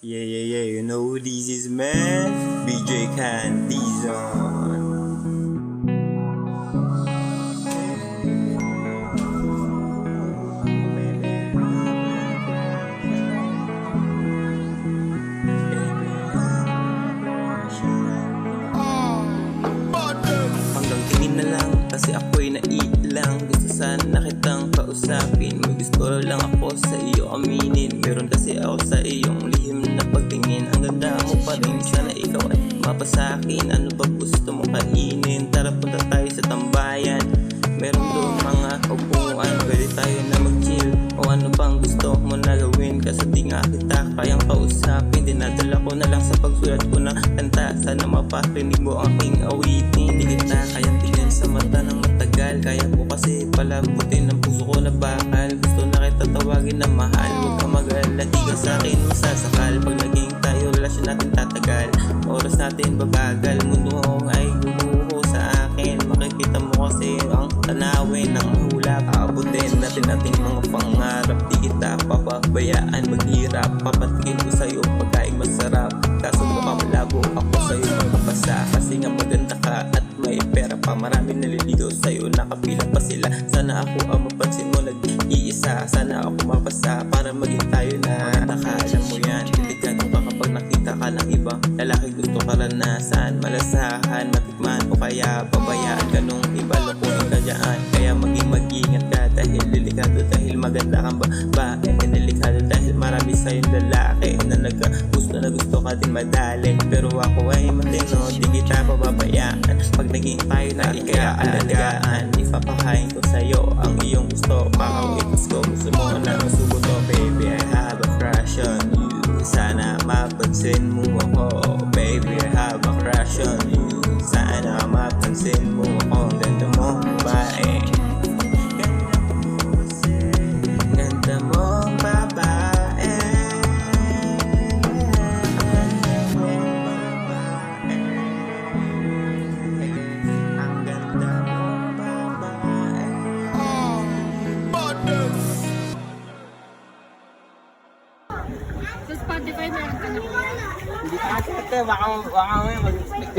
Yeah, you know who this is, man? BJ Candy's on. Hanggang tingin na lang kasi ako'y naiilang. Gusto sana kitang kausapin. May gusto lang ako sa iyo aminin. Meron kasi ako sa iyong lihim na pagtingin. Ang ganda mo pa rin, sana ikaw ay mapasakin. Ano ba gusto mo kainin? Tara punta tayo sa tambayan. Meron doon mga upuan, pwede tayo na mag-chill. O ano bang gusto mo na gawin? Kasi di nga kita kayang kausapin. Dinadala ko na lang sa pagsulat ko ng kanta. Sana maparinig mo ang aking awitin. Di kita kayang tingin sa mata ng matagal. Kaya ko kasi palambutin ang puso ko na bakal. Gusto na kita tawagin na mahal. Huwag ka mag-alala, di ka sa akin masasakal. Pag naging tayo, relasyon natin tatagal. Oras natin babagal, mundo ay gumuho sa akin. Makikita mo kasi ang tanawin ng hulap. Abutin natin ating mga pangarap. Di kita papabayaan maghirap. Papatigin ko sa'yo pagkain masarap. Kaso mukhang malabo ako sa'yo magpapasa. Kasi nga maganda ka at may pera pa. Maraming naliligaw sa'yo, nakapila pa sila. Sana ako ang mapansin mo nag-iisa. Sana ako mapasa para maging tayo na alam mo yan, delikado ka kapag nakita ka ng ibang lalaki. Gusto karanasan, malasahan, matikman o kaya pabayaan ka nung iba, lukuhin ka dyan. Kaya mag-ingat ka dahil delikado, dahil maganda kang babae. Delikado dahil marami sa'yong lalaki na gusto ka din madali. Pero ako ay matino, di kita pababayaan. Pag naging tayo na kaya alagaan, ipapakain ko sa'yo ang iyong gusto. Pakauitis ko, gusto mo na masubo to. Baby, I have a crush on you. Sana mapansin mo ako. Baby, I have a crush on you. Sana mapansin mo ako. Ang ganda mo, babae. Ganda mo, babae. Ang ganda mo, babae. Sa Spotify meron ka na po. Hindi ka kasi ate, baka may mag-expect.